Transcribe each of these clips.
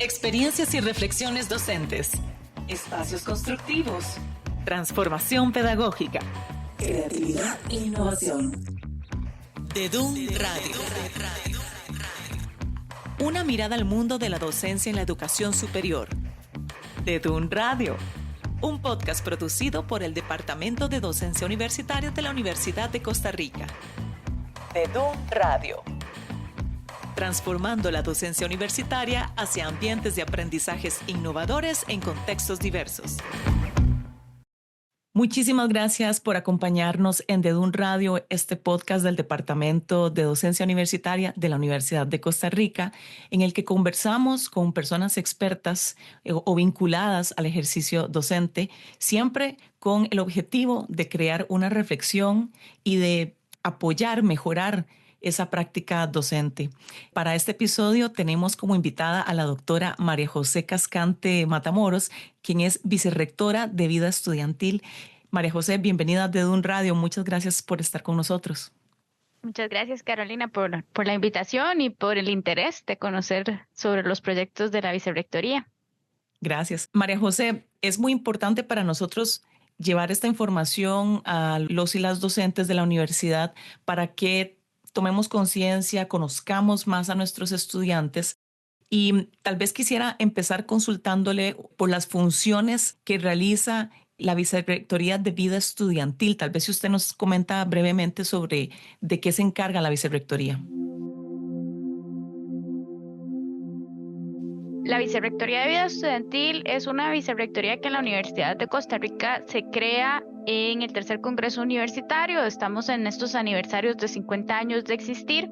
Experiencias y reflexiones docentes. Espacios constructivos. Transformación pedagógica. Creatividad e innovación. DEDUN Radio. Una mirada al mundo de la docencia en la educación superior. DEDUN Radio. Un podcast producido por el Departamento de Docencia Universitaria de la Universidad de Costa Rica. DEDUN Radio. Transformando la docencia universitaria hacia ambientes de aprendizajes innovadores en contextos diversos. Muchísimas gracias por acompañarnos en DEDUN Radio, este podcast del Departamento de Docencia Universitaria de la Universidad de Costa Rica, en el que conversamos con personas expertas o vinculadas al ejercicio docente, siempre con el objetivo de crear una reflexión y de apoyar, mejorar esa práctica docente. Para este episodio tenemos como invitada a la doctora María José Cascante Matamoros, quien es vicerrectora de Vida Estudiantil. María José, bienvenida a DEDUN Radio. Muchas gracias por estar con nosotros. Muchas gracias, Carolina, por la invitación y por el interés de conocer sobre los proyectos de la vicerrectoría. Gracias. María José, es muy importante para nosotros llevar esta información a los y las docentes de la universidad para que tomemos conciencia, conozcamos más a nuestros estudiantes y tal vez quisiera empezar consultándole por las funciones que realiza la Vicerrectoría de Vida Estudiantil. Tal vez si usted nos comenta brevemente sobre de qué se encarga la Vicerrectoría. La Vicerrectoría de Vida Estudiantil es una vicerrectoría que en la Universidad de Costa Rica se crea en el tercer Congreso Universitario. Estamos en estos aniversarios de 50 años de existir.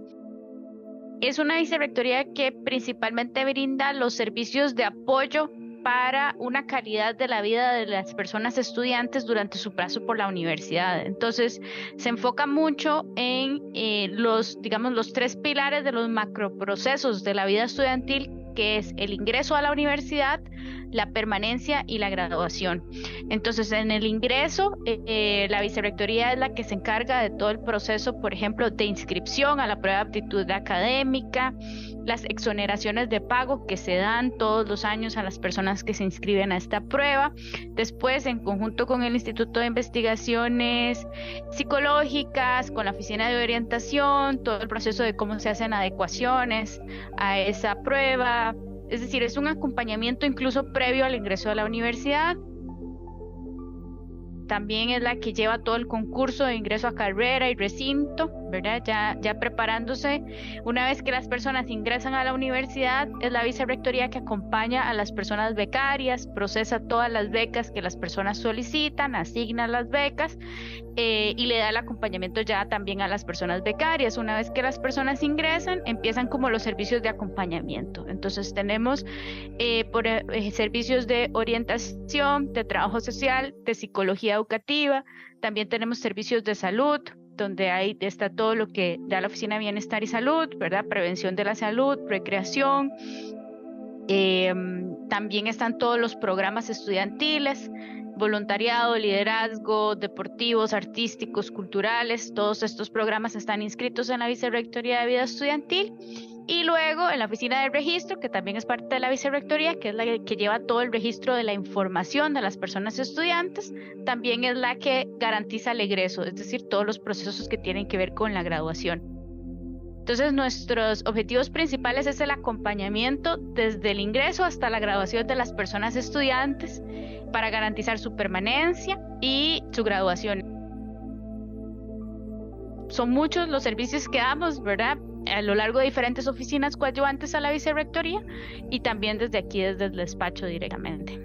Es una vicerrectoría que principalmente brinda los servicios de apoyo para una calidad de la vida de las personas estudiantes durante su paso por la universidad. Entonces, se enfoca mucho en los tres pilares de los macroprocesos de la vida estudiantil, que es el ingreso a la universidad, la permanencia y la graduación. Entonces, en el ingreso, la vicerrectoría es la que se encarga de todo el proceso, por ejemplo, de inscripción a la prueba de aptitud académica, las exoneraciones de pago que se dan todos los años a las personas que se inscriben a esta prueba. Después, en conjunto con el Instituto de Investigaciones Psicológicas, con la Oficina de Orientación, todo el proceso de cómo se hacen adecuaciones a esa prueba. Es decir, es un acompañamiento incluso previo al ingreso a la universidad. También es la que lleva todo el concurso de ingreso a carrera y recinto, ¿verdad? Ya preparándose. Una vez que las personas ingresan a la universidad, es la vicerrectoría que acompaña a las personas becarias, procesa todas las becas que las personas solicitan, asigna las becas y le da el acompañamiento ya también a las personas becarias. Una vez que las personas ingresan, empiezan como los servicios de acompañamiento. Entonces tenemos servicios de orientación, de trabajo social, de psicología educativa. También tenemos servicios de salud, donde está todo lo que da la Oficina de Bienestar y Salud, ¿verdad? Prevención de la salud, recreación. También están todos los programas estudiantiles, voluntariado, liderazgo, deportivos, artísticos, culturales. Todos estos programas están inscritos en la Vicerrectoría de Vida Estudiantil. Y luego en la Oficina de Registro, que también es parte de la Vicerrectoría, que es la que lleva todo el registro de la información de las personas estudiantes, también es la que garantiza el egreso, es decir, todos los procesos que tienen que ver con la graduación. Entonces, nuestros objetivos principales es el acompañamiento desde el ingreso hasta la graduación de las personas estudiantes para garantizar su permanencia y su graduación. Son muchos los servicios que damos, ¿verdad?, a lo largo de diferentes oficinas coadyuvantes a la vicerrectoría y también desde aquí, desde el despacho directamente.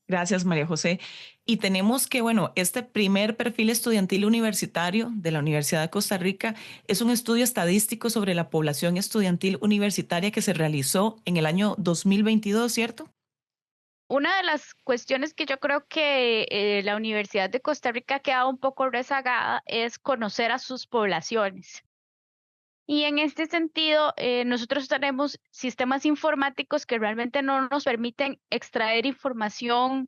Gracias, María José. Y tenemos que, este primer perfil estudiantil universitario de la Universidad de Costa Rica es un estudio estadístico sobre la población estudiantil universitaria que se realizó en el año 2022, ¿cierto? Una de las cuestiones que yo creo que la Universidad de Costa Rica ha quedado un poco rezagada es conocer a sus poblaciones. Y en este sentido, nosotros tenemos sistemas informáticos que realmente no nos permiten extraer información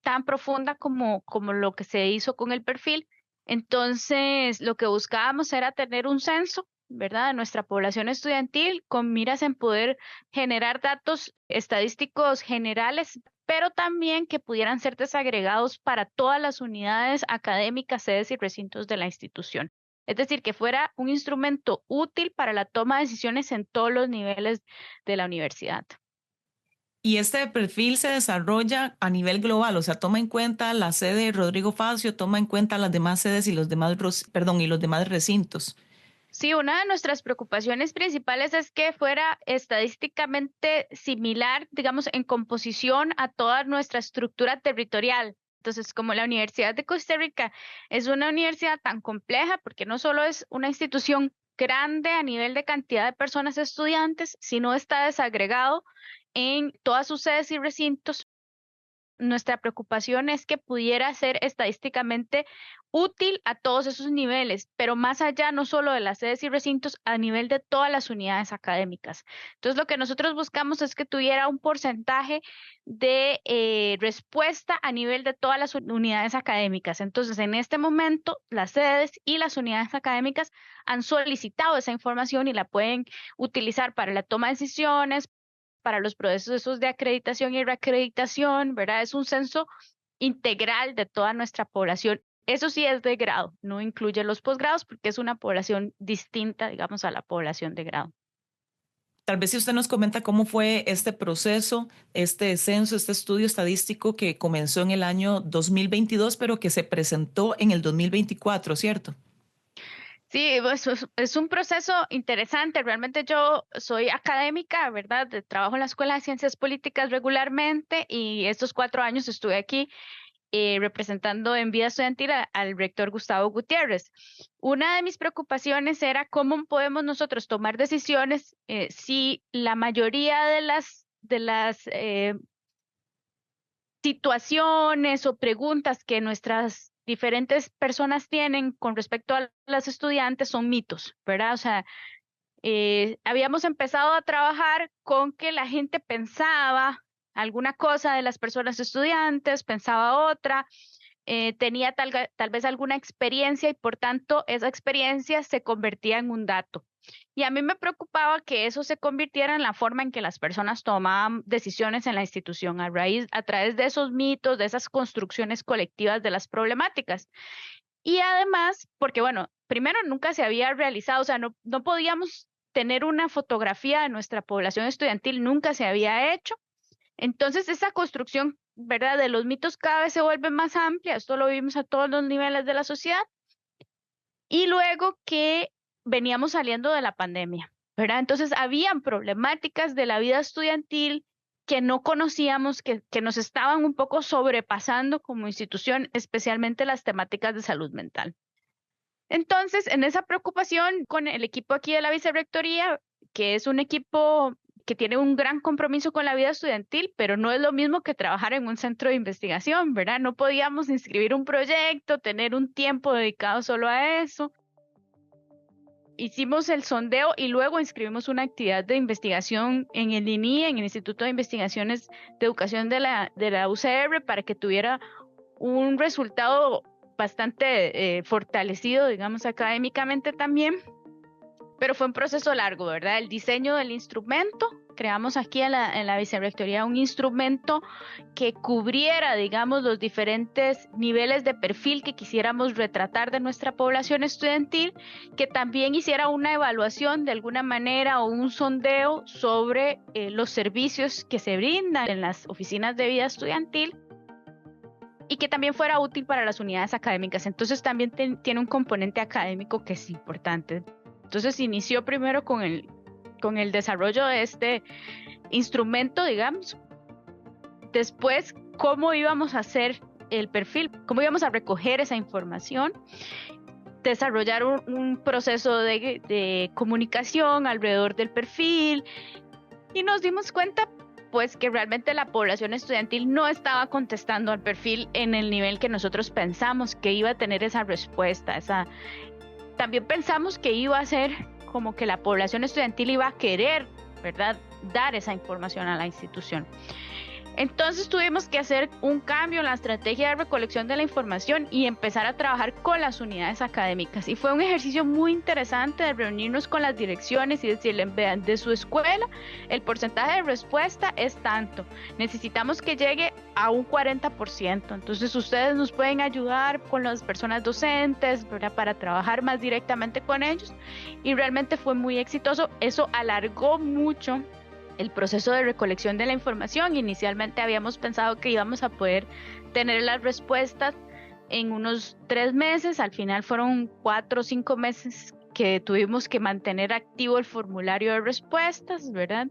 tan profunda como lo que se hizo con el perfil. Entonces, lo que buscábamos era tener un censo ¿verdad?, de nuestra población estudiantil con miras en poder generar datos estadísticos generales, pero también que pudieran ser desagregados para todas las unidades académicas, sedes y recintos de la institución. Es decir, que fuera un instrumento útil para la toma de decisiones en todos los niveles de la universidad. Y este perfil se desarrolla a nivel global, o sea, toma en cuenta la sede Rodrigo Facio, toma en cuenta las demás sedes y los demás, y los demás recintos. Sí, una de nuestras preocupaciones principales es que fuera estadísticamente similar, digamos, en composición a toda nuestra estructura territorial. Entonces, como la Universidad de Costa Rica es una universidad tan compleja, porque no solo es una institución grande a nivel de cantidad de personas estudiantes, sino está desagregado en todas sus sedes y recintos. Nuestra preocupación es que pudiera ser estadísticamente útil a todos esos niveles, pero más allá no solo de las sedes y recintos, a nivel de todas las unidades académicas. Entonces, lo que nosotros buscamos es que tuviera un porcentaje de respuesta a nivel de todas las unidades académicas. Entonces, en este momento, las sedes y las unidades académicas han solicitado esa información y la pueden utilizar para la toma de decisiones, para los procesos de acreditación y reacreditación, ¿verdad? Es un censo integral de toda nuestra población. Eso sí es de grado, no incluye los posgrados porque es una población distinta, digamos, a la población de grado. Tal vez si usted nos comenta cómo fue este proceso, este censo, este estudio estadístico que comenzó en el año 2022, pero que se presentó en el 2024, ¿cierto? Sí, pues, es un proceso interesante. Realmente yo soy académica, ¿verdad? Trabajo en la Escuela de Ciencias Políticas regularmente y estos 4 años estuve aquí representando en vida estudiantil al rector Gustavo Gutiérrez. Una de mis preocupaciones era cómo podemos nosotros tomar decisiones si la mayoría de las situaciones o preguntas que nuestras diferentes personas tienen con respecto a las estudiantes son mitos, ¿verdad? O sea, habíamos empezado a trabajar con que la gente pensaba alguna cosa de las personas estudiantes, pensaba otra, tenía tal vez alguna experiencia y por tanto esa experiencia se convertía en un dato. Y a mí me preocupaba que eso se convirtiera en la forma en que las personas tomaban decisiones en la institución a través de esos mitos, de esas construcciones colectivas de las problemáticas. Y además, porque bueno, primero nunca se había realizado, o sea, no podíamos tener una fotografía de nuestra población estudiantil, nunca se había hecho. Entonces, esa construcción, ¿verdad?, de los mitos cada vez se vuelve más amplia, esto lo vimos a todos los niveles de la sociedad. Y luego que veníamos saliendo de la pandemia, ¿verdad? Entonces, habían problemáticas de la vida estudiantil que no conocíamos, que nos estaban un poco sobrepasando como institución, especialmente las temáticas de salud mental. Entonces, en esa preocupación con el equipo aquí de la vicerrectoría, que es un equipo que tiene un gran compromiso con la vida estudiantil, pero no es lo mismo que trabajar en un centro de investigación, ¿verdad? No podíamos inscribir un proyecto, tener un tiempo dedicado solo a eso. Hicimos el sondeo y luego inscribimos una actividad de investigación en el INIE, en el Instituto de Investigaciones de Educación de la UCR, para que tuviera un resultado bastante fortalecido, digamos, académicamente también, pero fue un proceso largo, ¿verdad? El diseño del instrumento, creamos aquí en la vicerrectoría un instrumento que cubriera, digamos, los diferentes niveles de perfil que quisiéramos retratar de nuestra población estudiantil, que también hiciera una evaluación de alguna manera o un sondeo sobre los servicios que se brindan en las oficinas de vida estudiantil y que también fuera útil para las unidades académicas. Entonces también tiene un componente académico que es importante. Entonces inició primero con el desarrollo de este instrumento, digamos. Después, cómo íbamos a hacer el perfil, cómo íbamos a recoger esa información, desarrollar un proceso de comunicación alrededor del perfil y nos dimos cuenta pues que realmente la población estudiantil no estaba contestando al perfil en el nivel que nosotros pensamos que iba a tener esa respuesta. También pensamos que iba a ser como que la población estudiantil iba a querer, ¿verdad?, dar esa información a la institución. Entonces tuvimos que hacer un cambio en la estrategia de recolección de la información y empezar a trabajar con las unidades académicas. Y fue un ejercicio muy interesante de reunirnos con las direcciones y decirles, vean, de su escuela el porcentaje de respuesta es tanto. Necesitamos que llegue a un 40%. Entonces ustedes nos pueden ayudar con las personas docentes, ¿verdad? Para trabajar más directamente con ellos. Y realmente fue muy exitoso. Eso alargó mucho el proceso de recolección de la información. Inicialmente habíamos pensado que íbamos a poder tener las respuestas en unos 3 meses, al final fueron 4 o 5 meses que tuvimos que mantener activo el formulario de respuestas, ¿verdad?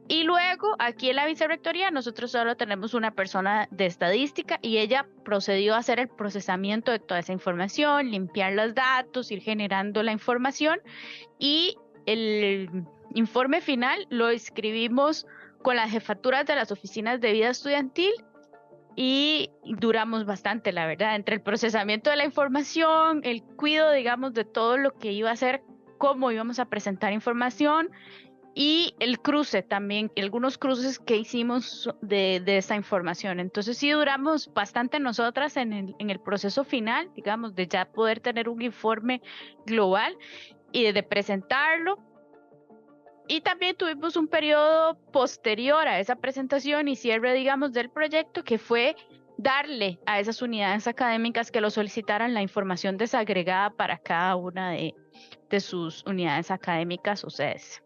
Y luego aquí en la vicerrectoría nosotros solo tenemos una persona de estadística y ella procedió a hacer el procesamiento de toda esa información, limpiar los datos, ir generando la información y el informe final lo escribimos con las jefaturas de las oficinas de vida estudiantil y duramos bastante, la verdad, entre el procesamiento de la información, el cuidado, digamos, de todo lo que iba a ser, cómo íbamos a presentar información y el cruce también, algunos cruces que hicimos de esta información. Entonces sí duramos bastante nosotras en el proceso final, digamos, de ya poder tener un informe global y de presentarlo. Y también tuvimos un periodo posterior a esa presentación y cierre, digamos, del proyecto, que fue darle a esas unidades académicas que lo solicitaran la información desagregada para cada una de sus unidades académicas o sedes.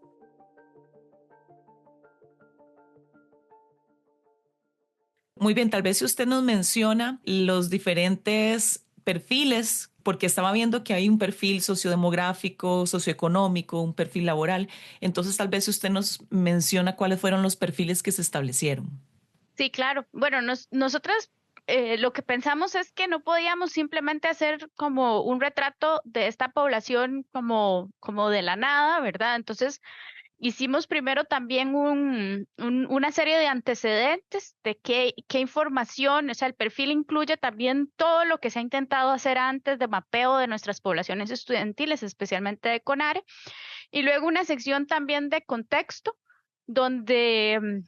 Muy bien, tal vez si usted nos menciona los diferentes perfiles, porque estaba viendo que hay un perfil sociodemográfico, socioeconómico, un perfil laboral. Entonces, tal vez si usted nos menciona cuáles fueron los perfiles que se establecieron. Sí, claro. Bueno, nosotras lo que pensamos es que no podíamos simplemente hacer como un retrato de esta población como de la nada, ¿verdad? Entonces, hicimos primero también una serie de antecedentes de qué información, o sea, el perfil incluye también todo lo que se ha intentado hacer antes de mapeo de nuestras poblaciones estudiantiles, especialmente de CONARE, y luego una sección también de contexto, donde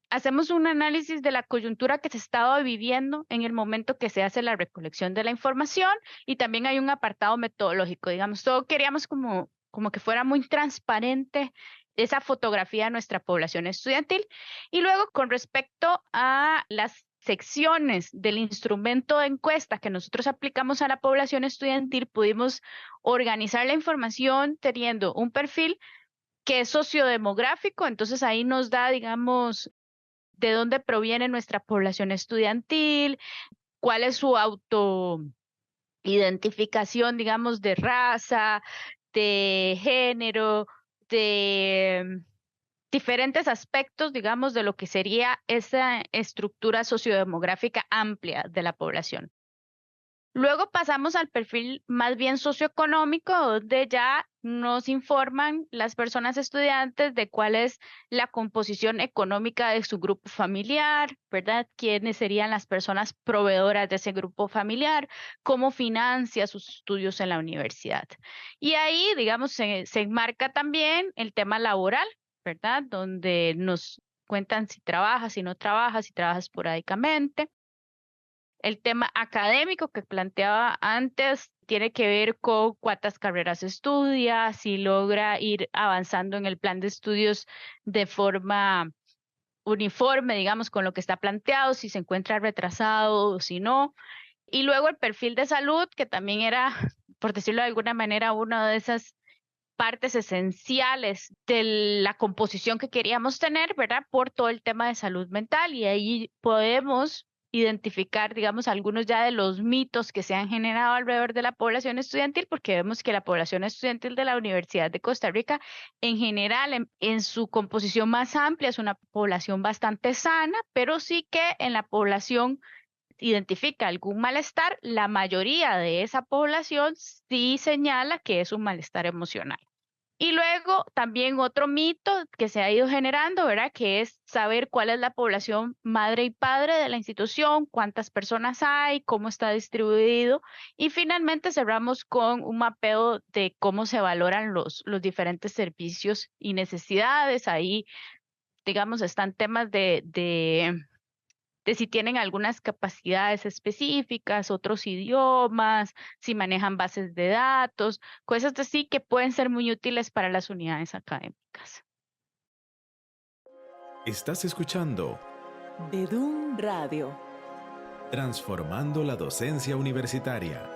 hacemos un análisis de la coyuntura que se estaba viviendo en el momento que se hace la recolección de la información y también hay un apartado metodológico, digamos, todo queríamos como que fuera muy transparente esa fotografía de nuestra población estudiantil. Y luego, con respecto a las secciones del instrumento de encuesta que nosotros aplicamos a la población estudiantil, pudimos organizar la información teniendo un perfil que es sociodemográfico, entonces ahí nos da, digamos, de dónde proviene nuestra población estudiantil, cuál es su autoidentificación, digamos, de raza, de género, de diferentes aspectos, digamos, de lo que sería esa estructura sociodemográfica amplia de la población. Luego pasamos al perfil más bien socioeconómico, donde ya nos informan las personas estudiantes de cuál es la composición económica de su grupo familiar, ¿verdad? ¿Quiénes serían las personas proveedoras de ese grupo familiar? ¿Cómo financia sus estudios en la universidad? Y ahí, digamos, se enmarca también el tema laboral, ¿verdad? Donde nos cuentan si trabajas, si no trabajas, si trabajas esporádicamente. El tema académico que planteaba antes tiene que ver con cuántas carreras estudia, si logra ir avanzando en el plan de estudios de forma uniforme, digamos, con lo que está planteado, si se encuentra retrasado o si no. Y luego el perfil de salud, que también era, por decirlo de alguna manera, una de esas partes esenciales de la composición que queríamos tener, ¿verdad? Por todo el tema de salud mental y ahí podemos identificar, digamos, algunos ya de los mitos que se han generado alrededor de la población estudiantil, porque vemos que la población estudiantil de la Universidad de Costa Rica, en general, en su composición más amplia, es una población bastante sana, pero sí que en la población identifica algún malestar, la mayoría de esa población sí señala que es un malestar emocional. Y luego también otro mito que se ha ido generando, ¿verdad? Que es saber cuál es la población madre y padre de la institución, cuántas personas hay, cómo está distribuido. Y finalmente cerramos con un mapeo de cómo se valoran los diferentes servicios y necesidades. Ahí, digamos, están temas de de si tienen algunas capacidades específicas, otros idiomas, si manejan bases de datos, cosas así que pueden ser muy útiles para las unidades académicas. Estás escuchando DEDUM Radio. Transformando la docencia universitaria.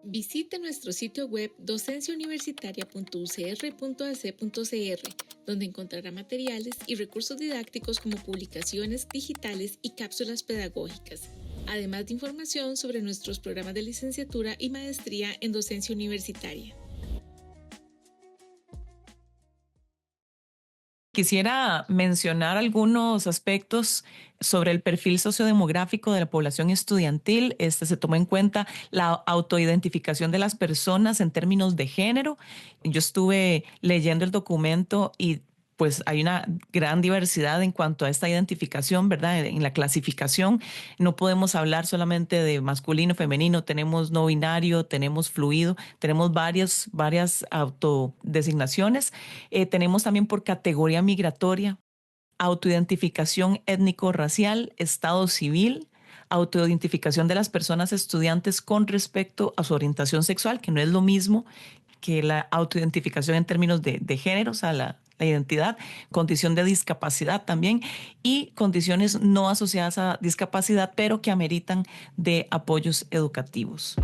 Visite nuestro sitio web docenciauniversitaria.ucr.ac.cr, donde encontrará materiales y recursos didácticos como publicaciones digitales y cápsulas pedagógicas, además de información sobre nuestros programas de licenciatura y maestría en docencia universitaria. Quisiera mencionar algunos aspectos sobre el perfil sociodemográfico de la población estudiantil. Se tomó en cuenta la autoidentificación de las personas en términos de género. Yo estuve leyendo el documento y pues hay una gran diversidad en cuanto a esta identificación, ¿verdad? En la clasificación no podemos hablar solamente de masculino, femenino, tenemos no binario, tenemos fluido, tenemos varias autodesignaciones. Tenemos también por categoría migratoria, autoidentificación étnico-racial, estado civil, autoidentificación de las personas estudiantes con respecto a su orientación sexual, que no es lo mismo que la autoidentificación en términos de género, o sea, la identidad, condición de discapacidad también y condiciones no asociadas a discapacidad, pero que ameritan de apoyos educativos.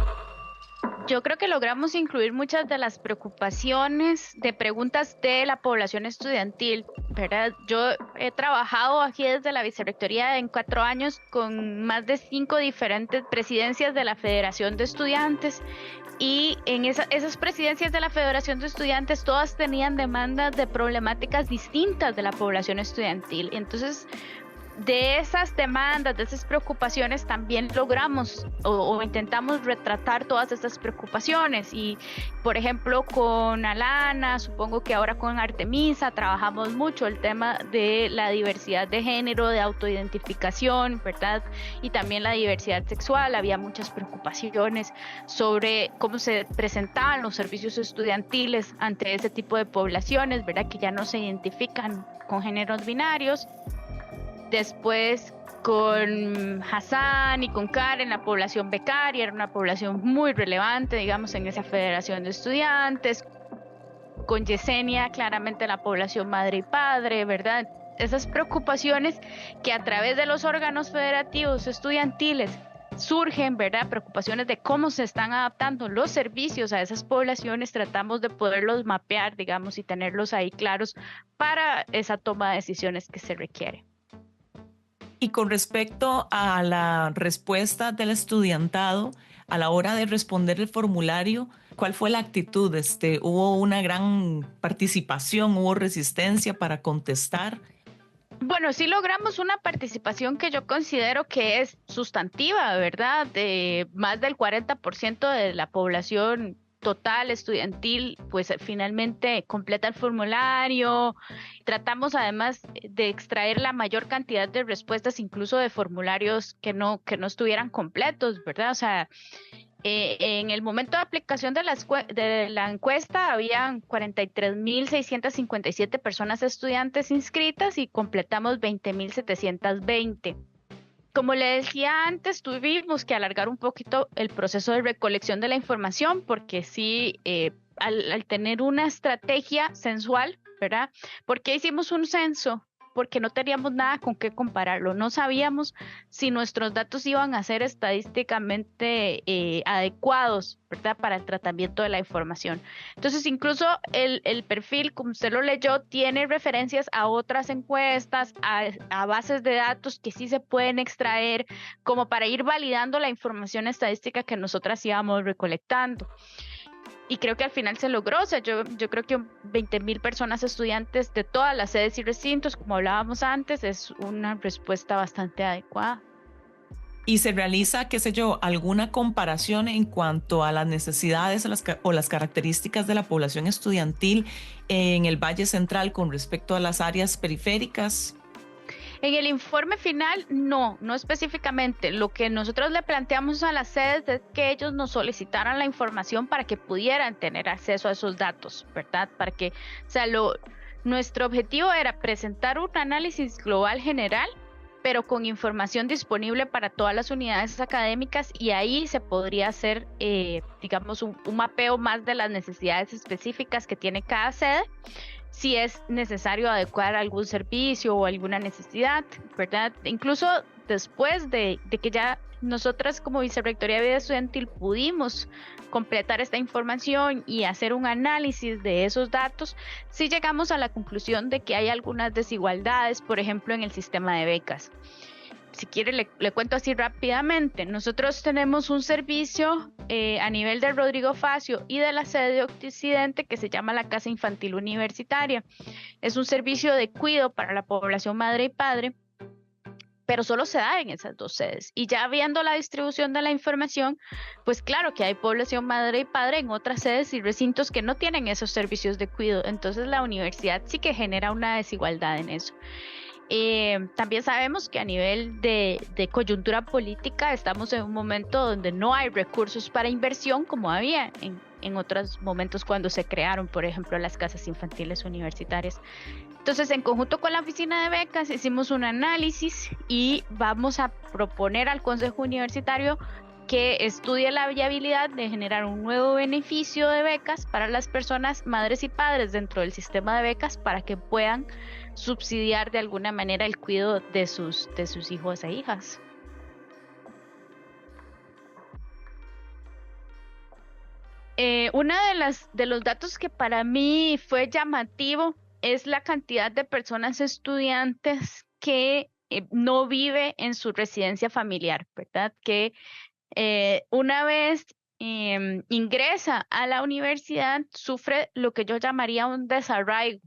Yo creo que logramos incluir muchas de las preocupaciones de preguntas de la población estudiantil, ¿verdad? Yo he trabajado aquí desde la vicerrectoría en 4 años con más de 5 diferentes presidencias de la Federación de Estudiantes y en esas presidencias de la Federación de Estudiantes todas tenían demandas de problemáticas distintas de la población estudiantil. Entonces, de esas demandas, de esas preocupaciones, también logramos o intentamos retratar todas estas preocupaciones. Y, por ejemplo, con Alana, supongo que ahora con Artemisa, trabajamos mucho el tema de la diversidad de género, de autoidentificación, ¿verdad? Y también la diversidad sexual. Había muchas preocupaciones sobre cómo se presentaban los servicios estudiantiles ante ese tipo de poblaciones, ¿verdad? Que ya no se identifican con géneros binarios. Después con Hassan y con Karen, la población becaria era una población muy relevante, digamos, en esa federación de estudiantes. Con Yesenia, claramente la población madre y padre, ¿verdad? Esas preocupaciones que a través de los órganos federativos estudiantiles surgen, ¿verdad? Preocupaciones de cómo se están adaptando los servicios a esas poblaciones, tratamos de poderlos mapear, digamos, y tenerlos ahí claros para esa toma de decisiones que se requiere. Y con respecto a la respuesta del estudiantado, a la hora de responder el formulario, ¿cuál fue la actitud? ¿Hubo una gran participación? ¿Hubo resistencia para contestar? Bueno, sí logramos una participación que yo considero que es sustantiva, ¿verdad? De más del 40% de la población total estudiantil, pues finalmente completa el formulario. Tratamos además de extraer la mayor cantidad de respuestas, incluso de formularios que no estuvieran completos, ¿verdad? O sea, en el momento de aplicación de la encuesta habían 43.657 personas estudiantes inscritas y completamos 20.720. Como le decía antes, tuvimos que alargar un poquito el proceso de recolección de la información porque sí, al tener una estrategia censual, ¿verdad? ¿Por qué hicimos un censo? Porque no teníamos nada con qué compararlo. No sabíamos si nuestros datos iban a ser estadísticamente adecuados, ¿verdad? Para el tratamiento de la información. Entonces, incluso el perfil, como usted lo leyó, tiene referencias a otras encuestas, a bases de datos que sí se pueden extraer, como para ir validando la información estadística que nosotras íbamos recolectando. Y creo que al final se logró, o sea, yo creo que 20.000 personas estudiantes de todas las sedes y recintos, como hablábamos antes, es una respuesta bastante adecuada. ¿Y se realiza, qué sé yo, alguna comparación en cuanto a las necesidades o las características de la población estudiantil en el Valle Central con respecto a las áreas periféricas? En el informe final, no específicamente. Lo que nosotros le planteamos a las sedes es que ellos nos solicitaran la información para que pudieran tener acceso a esos datos, ¿verdad? Para que, o sea, nuestro objetivo era presentar un análisis global general, pero con información disponible para todas las unidades académicas, y ahí se podría hacer, digamos, un mapeo más de las necesidades específicas que tiene cada sede, si es necesario adecuar algún servicio o alguna necesidad, ¿verdad? Incluso después de que ya nosotras como Vicerrectoría de Vida Estudiantil pudimos completar esta información y hacer un análisis de esos datos, sí llegamos a la conclusión de que hay algunas desigualdades, por ejemplo, en el sistema de becas. Si quiere, le cuento así rápidamente. Nosotros tenemos un servicio a nivel de Rodrigo Facio y de la sede de Occidente que se llama la Casa Infantil Universitaria. Es un servicio de cuidado para la población madre y padre, pero solo se da en esas dos sedes. Y ya viendo la distribución de la información, pues claro que hay población madre y padre en otras sedes y recintos que no tienen esos servicios de cuidado. Entonces la universidad sí que genera una desigualdad en eso. También sabemos que a nivel de coyuntura política estamos en un momento donde no hay recursos para inversión como había en otros momentos cuando se crearon, por ejemplo, las casas infantiles universitarias. Entonces, en conjunto con la oficina de becas, hicimos un análisis y vamos a proponer al Consejo Universitario que estudie la viabilidad de generar un nuevo beneficio de becas para las personas madres y padres dentro del sistema de becas para que puedan subsidiar de alguna manera el cuidado de sus hijos e hijas. Una de los datos que para mí fue llamativo es la cantidad de personas estudiantes que no vive en su residencia familiar, ¿verdad? Que una vez ingresa a la universidad sufre lo que yo llamaría un desarraigo.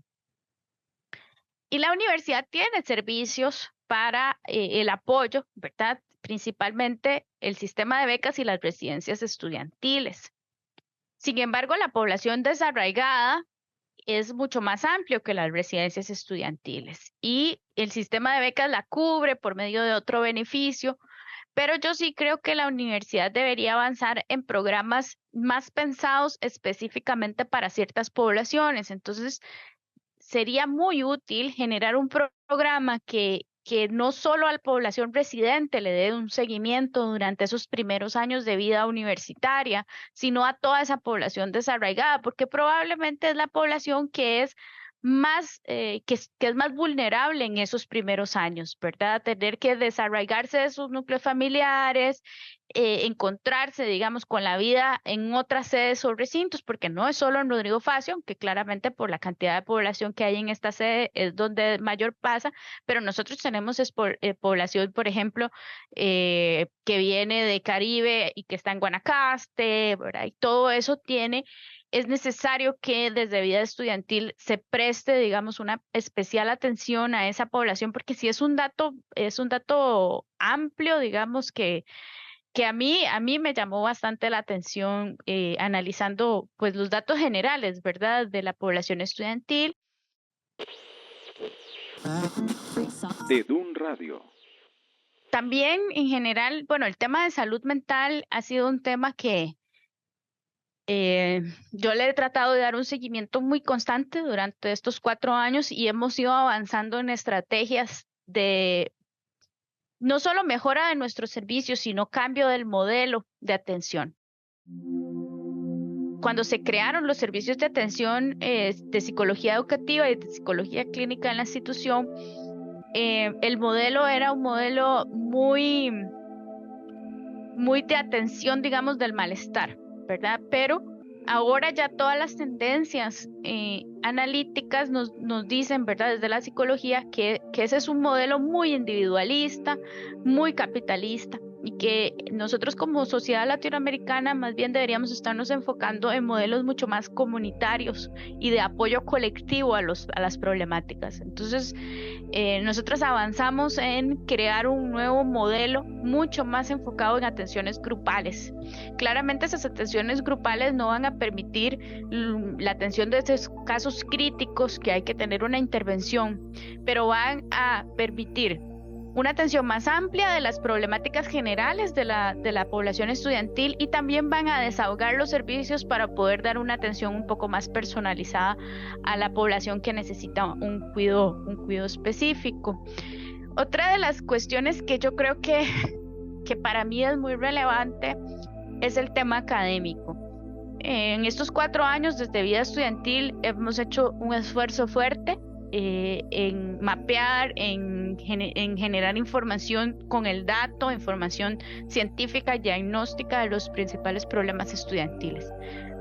Y la universidad tiene servicios para el apoyo, ¿verdad? Principalmente el sistema de becas y las residencias estudiantiles. Sin embargo, la población desarraigada es mucho más amplio que las residencias estudiantiles y el sistema de becas la cubre por medio de otro beneficio, pero yo sí creo que la universidad debería avanzar en programas más pensados específicamente para ciertas poblaciones. Entonces, sería muy útil generar un programa que no solo a la población residente le dé un seguimiento durante esos primeros años de vida universitaria, sino a toda esa población desarraigada, porque probablemente es la población que es más, que es más vulnerable en esos primeros años, ¿verdad? Tener que desarraigarse de sus núcleos familiares, encontrarse, digamos, con la vida en otras sedes o recintos, porque no es solo en Rodrigo Facio, aunque claramente por la cantidad de población que hay en esta sede es donde mayor pasa, pero nosotros tenemos población, por ejemplo, que viene de Caribe y que está en Guanacaste, ¿verdad? Y todo eso es necesario que desde vida estudiantil se preste, digamos, una especial atención a esa población, porque si es un dato amplio, digamos, que a mí me llamó bastante la atención analizando pues los datos generales, ¿verdad?, de la población estudiantil. De DUN Radio. También en general, bueno, el tema de salud mental ha sido un tema que yo le he tratado de dar un seguimiento muy constante durante estos 4 años y hemos ido avanzando en estrategias de no solo mejora de nuestros servicios, sino cambio del modelo de atención. Cuando se crearon los servicios de atención de psicología educativa y de psicología clínica en la institución, el modelo era un modelo muy de atención, digamos, del malestar, ¿verdad? Pero ahora ya todas las tendencias analíticas nos dicen, ¿verdad?, desde la psicología que ese es un modelo muy individualista, muy capitalista. y que nosotros como sociedad latinoamericana más bien deberíamos estarnos enfocando en modelos mucho más comunitarios y de apoyo colectivo a las problemáticas. Entonces, nosotros avanzamos en crear un nuevo modelo mucho más enfocado en atenciones grupales. Claramente esas atenciones grupales no van a permitir la atención de esos casos críticos que hay que tener una intervención, pero van a permitir una atención más amplia de las problemáticas generales de la población estudiantil, y también van a desahogar los servicios para poder dar una atención un poco más personalizada a la población que necesita un cuidado específico. Otra de las cuestiones que yo creo que para mí es muy relevante es el tema académico. En estos 4 años desde Vida Estudiantil hemos hecho un esfuerzo fuerte en mapear, en generar información con el dato, información científica, diagnóstica de los principales problemas estudiantiles.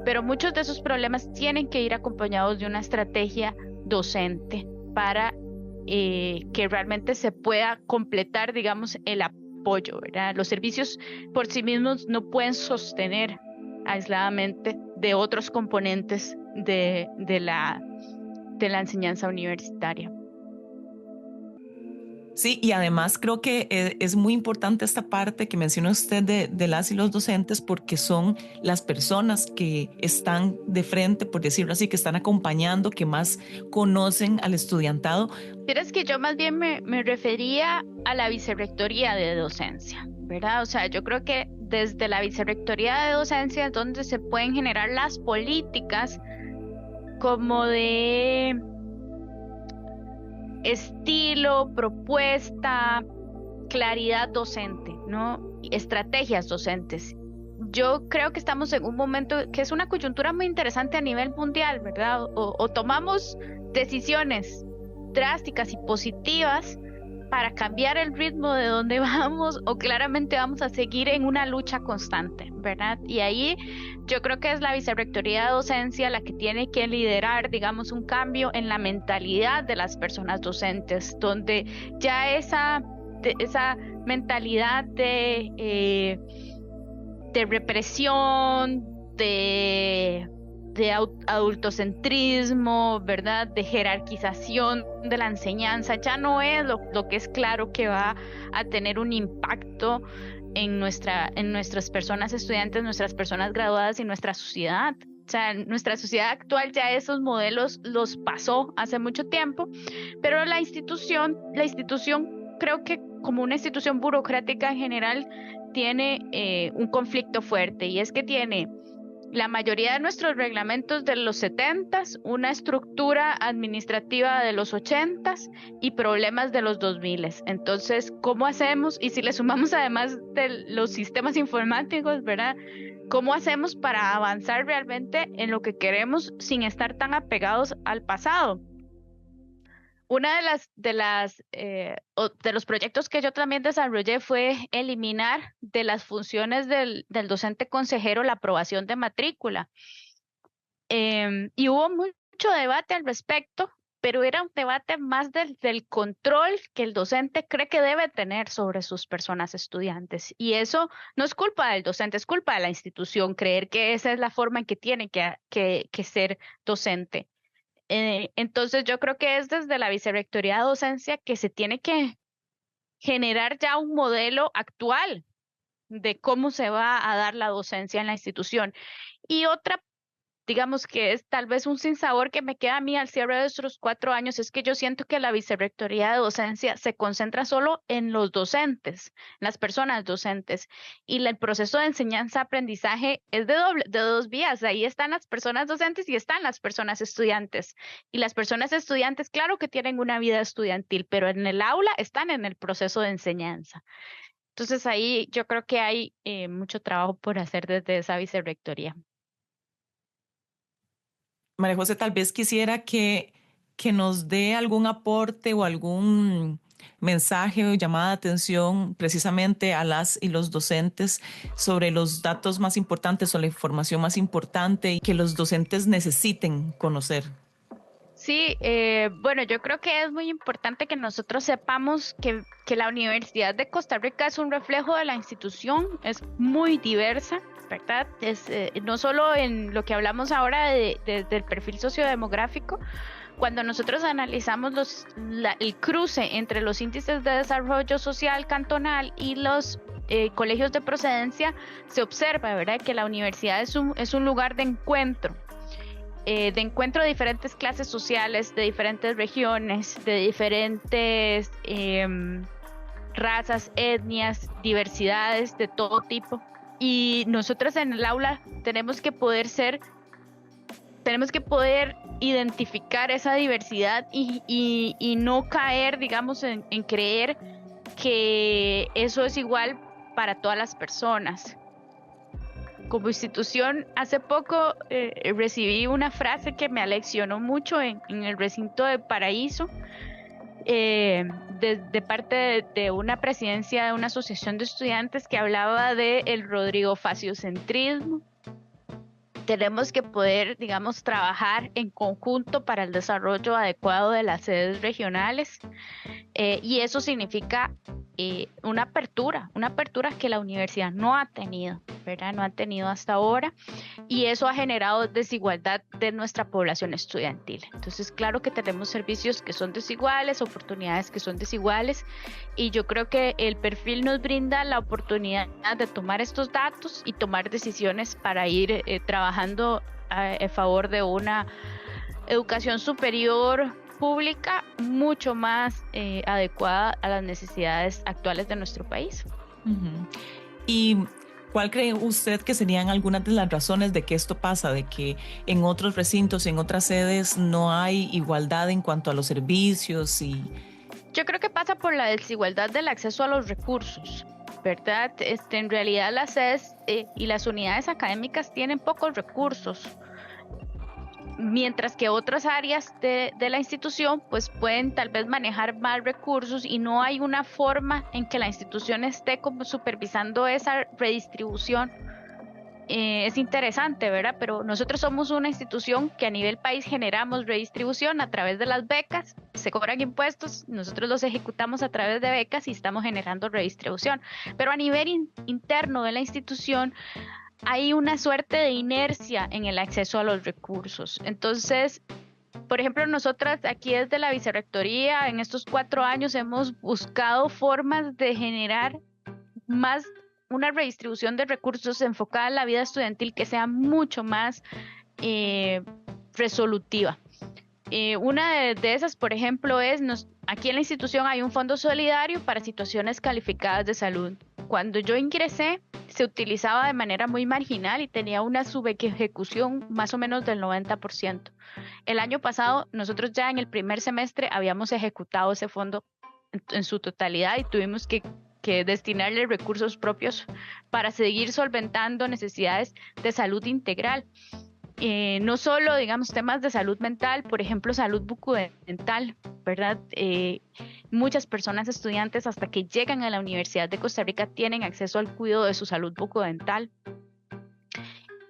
Pero muchos de esos problemas tienen que ir acompañados de una estrategia docente para que realmente se pueda completar, digamos, el apoyo, ¿verdad? Los servicios por sí mismos no pueden sostener aisladamente de otros componentes de la enseñanza universitaria. Sí, y además creo que es muy importante esta parte que menciona usted de las y los docentes, porque son las personas que están de frente, por decirlo así, que están acompañando, que más conocen al estudiantado. Pero es que yo más bien me refería a la vicerrectoría de docencia, ¿verdad? O sea, yo creo que desde la vicerrectoría de docencia es donde se pueden generar las políticas como de estilo, propuesta, claridad docente, ¿no? Estrategias docentes. Yo creo que estamos en un momento que es una coyuntura muy interesante a nivel mundial, ¿verdad? O tomamos decisiones drásticas y positivas para cambiar el ritmo de donde vamos, o claramente vamos a seguir en una lucha constante, ¿verdad? Y ahí yo creo que es la vicerrectoría de docencia la que tiene que liderar, digamos, un cambio en la mentalidad de las personas docentes, donde ya esa mentalidad de represión, de adultocentrismo, ¿verdad? De jerarquización de la enseñanza, ya no es lo que es claro que va a tener un impacto en nuestras personas estudiantes, nuestras personas graduadas y nuestra sociedad. O sea, nuestra sociedad actual ya esos modelos los pasó hace mucho tiempo, pero la institución creo que como una institución burocrática en general tiene un conflicto fuerte, y es que tiene la mayoría de nuestros reglamentos de los 70s, una estructura administrativa de los 80s y problemas de los 2000s. Entonces, ¿cómo hacemos? Y si le sumamos además de los sistemas informáticos, ¿verdad? ¿Cómo hacemos para avanzar realmente en lo que queremos sin estar tan apegados al pasado? Una de los proyectos que yo también desarrollé fue eliminar de las funciones del docente consejero la aprobación de matrícula. Y hubo mucho debate al respecto, pero era un debate más del control que el docente cree que debe tener sobre sus personas estudiantes. Y eso no es culpa del docente, es culpa de la institución, creer que esa es la forma en que tiene que ser docente. Entonces yo creo que es desde la vicerrectoría de docencia que se tiene que generar ya un modelo actual de cómo se va a dar la docencia en la institución. Y otra, digamos que es tal vez un sinsabor que me queda a mí al cierre de estos 4 años, es que yo siento que la vicerrectoría de docencia se concentra solo en los docentes, en las personas docentes, y el proceso de enseñanza-aprendizaje es de 2 vías. Ahí están las personas docentes y están las personas estudiantes. Y las personas estudiantes, claro que tienen una vida estudiantil, pero en el aula están en el proceso de enseñanza. Entonces ahí yo creo que hay mucho trabajo por hacer desde esa vicerrectoría. María José, tal vez quisiera que nos dé algún aporte o algún mensaje o llamada de atención precisamente a las y los docentes sobre los datos más importantes o la información más importante y que los docentes necesiten conocer. Sí, bueno, yo creo que es muy importante que nosotros sepamos que la Universidad de Costa Rica es un reflejo de la institución, es muy diversa, ¿verdad? Es, no solo en lo que hablamos ahora del perfil sociodemográfico. Cuando nosotros analizamos el cruce entre los índices de desarrollo social cantonal y los colegios de procedencia, se observa, ¿verdad?, que la universidad es un lugar de encuentro de diferentes clases sociales, de diferentes regiones, de diferentes razas, etnias, diversidades de todo tipo. Y nosotros en el aula tenemos que poder identificar esa diversidad y no caer, digamos, en creer que eso es igual para todas las personas. Como institución, hace poco recibí una frase que me aleccionó mucho en el recinto de Paraíso, de parte de una presidencia de una asociación de estudiantes que hablaba de el Rodrigo Faciocentrismo. Tenemos que poder, digamos, trabajar en conjunto para el desarrollo adecuado de las sedes regionales, y eso significa una apertura que la universidad no ha tenido, ¿verdad? No ha tenido hasta ahora, y eso ha generado desigualdad de nuestra población estudiantil. Entonces, claro que tenemos servicios que son desiguales, oportunidades que son desiguales, y yo creo que el perfil nos brinda la oportunidad de tomar estos datos y tomar decisiones para ir trabajando a favor de una educación superior pública mucho más adecuada a las necesidades actuales de nuestro país. Uh-huh. ¿Y cuál cree usted que serían algunas de las razones de que esto pasa, de que en otros recintos, en otras sedes no hay igualdad en cuanto a los servicios? Yo creo que pasa por la desigualdad del acceso a los recursos, ¿verdad? En realidad las sedes y las unidades académicas tienen pocos recursos, mientras que otras áreas de la institución pues pueden tal vez manejar más recursos, y no hay una forma en que la institución esté como supervisando esa redistribución. Es interesante, ¿verdad? Pero nosotros somos una institución que a nivel país generamos redistribución a través de las becas, se cobran impuestos, nosotros los ejecutamos a través de becas y estamos generando redistribución, pero a nivel interno de la institución hay una suerte de inercia en el acceso a los recursos. Entonces, por ejemplo, nosotras aquí desde la Vicerrectoría en estos 4 años hemos buscado formas de generar más una redistribución de recursos enfocada en la vida estudiantil que sea mucho más resolutiva. Una de esas, por ejemplo, es aquí en la institución hay un fondo solidario para situaciones calificadas de salud. Cuando yo ingresé, se utilizaba de manera muy marginal y tenía una subejecución más o menos del 90%. El año pasado, nosotros ya en el primer semestre habíamos ejecutado ese fondo en su totalidad y tuvimos que destinarle recursos propios para seguir solventando necesidades de salud integral. No solo, digamos, temas de salud mental, por ejemplo, salud bucodental, ¿verdad? Muchas personas estudiantes hasta que llegan a la Universidad de Costa Rica tienen acceso al cuidado de su salud bucodental.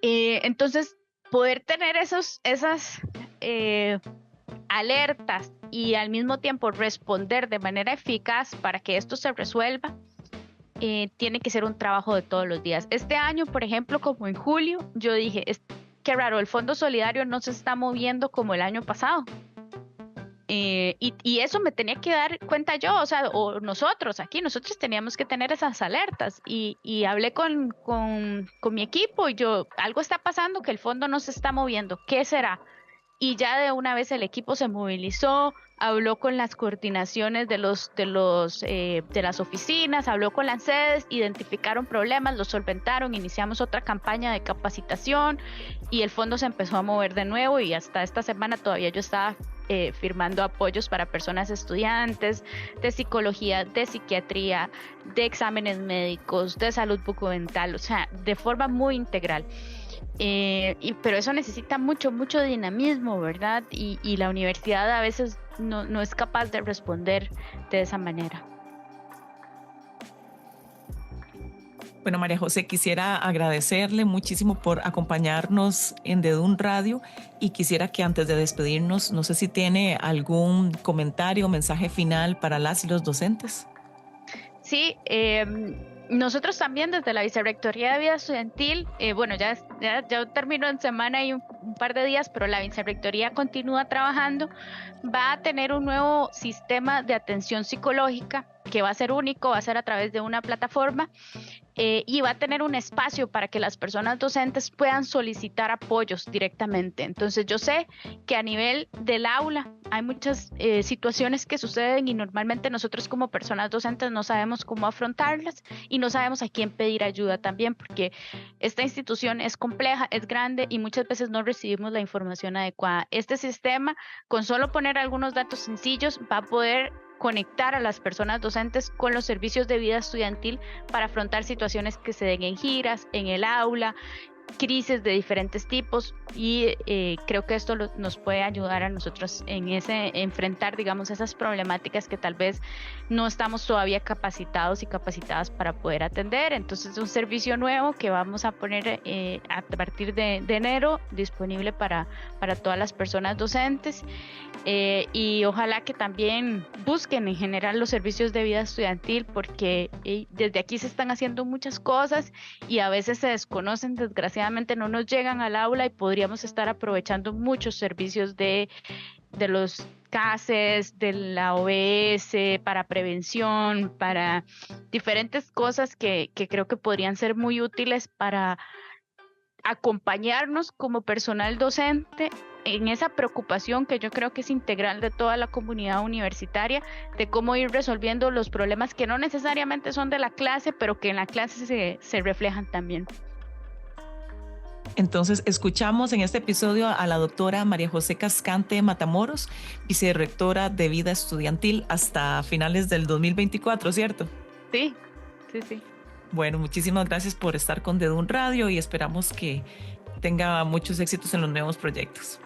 Entonces, poder tener esas alertas y al mismo tiempo responder de manera eficaz para que esto se resuelva, tiene que ser un trabajo de todos los días. Este año, por ejemplo, como en julio, yo dije, qué raro, el Fondo Solidario no se está moviendo como el año pasado. Y eso me tenía que dar cuenta yo, o nosotros teníamos que tener esas alertas, y hablé con mi equipo, y algo está pasando que el fondo no se está moviendo, ¿qué será? Y ya de una vez el equipo se movilizó, habló con las coordinaciones de las oficinas, habló con las sedes, identificaron problemas, los solventaron, iniciamos otra campaña de capacitación y el fondo se empezó a mover de nuevo, y hasta esta semana todavía yo estaba firmando apoyos para personas estudiantes de psicología, de psiquiatría, de exámenes médicos, de salud bucodental, o sea, de forma muy integral. Pero eso necesita mucho dinamismo, ¿verdad? Y la universidad a veces no es capaz de responder de esa manera. Bueno, María José, quisiera agradecerle muchísimo por acompañarnos en DEDUN Radio y quisiera que antes de despedirnos, no sé si tiene algún comentario o mensaje final para las y los docentes. Sí, nosotros también desde la Vicerrectoría de Vida Estudiantil, ya terminó en semana y un par de días, pero la Vicerrectoría continúa trabajando, va a tener un nuevo sistema de atención psicológica que va a ser único, va a ser a través de una plataforma y va a tener un espacio para que las personas docentes puedan solicitar apoyos directamente. Entonces yo sé que a nivel del aula hay muchas situaciones que suceden y normalmente nosotros como personas docentes no sabemos cómo afrontarlas y no sabemos a quién pedir ayuda también, porque esta institución es compleja, es grande y muchas veces no recibimos la información adecuada. Este sistema, con solo poner algunos datos sencillos, va a poder conectar a las personas docentes con los servicios de vida estudiantil para afrontar situaciones que se den en giras, en el aula, crisis de diferentes tipos y creo que esto nos puede ayudar a nosotros en enfrentar, digamos, esas problemáticas que tal vez no estamos todavía capacitados y capacitadas para poder atender. Entonces es un servicio nuevo que vamos a poner a partir de enero disponible para todas las personas docentes y ojalá que también busquen en general los servicios de vida estudiantil porque desde aquí se están haciendo muchas cosas y a veces se desconocen, desgraciadamente no nos llegan al aula y podríamos estar aprovechando muchos servicios de los CASES, de la OBS, para prevención, para diferentes cosas que creo que podrían ser muy útiles para acompañarnos como personal docente en esa preocupación que yo creo que es integral de toda la comunidad universitaria, de cómo ir resolviendo los problemas que no necesariamente son de la clase, pero que en la clase se reflejan también. Entonces, escuchamos en este episodio a la doctora María José Cascante Matamoros, vicerrectora de Vida Estudiantil hasta finales del 2024, ¿cierto? Sí. Bueno, muchísimas gracias por estar con DEDUN Radio y esperamos que tenga muchos éxitos en los nuevos proyectos.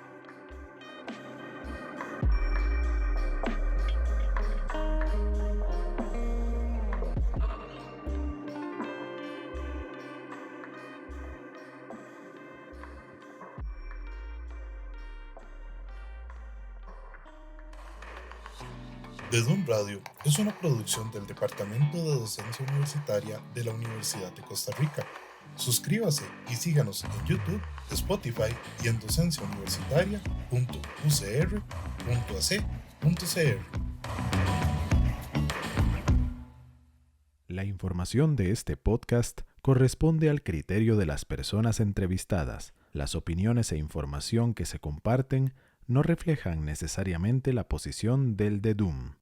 DEDUN Radio es una producción del Departamento de Docencia Universitaria de la Universidad de Costa Rica. Suscríbase y síganos en YouTube, Spotify y en docenciauniversitaria.ucr.ac.cr. La información de este podcast corresponde al criterio de las personas entrevistadas. Las opiniones e información que se comparten no reflejan necesariamente la posición del DEDUN.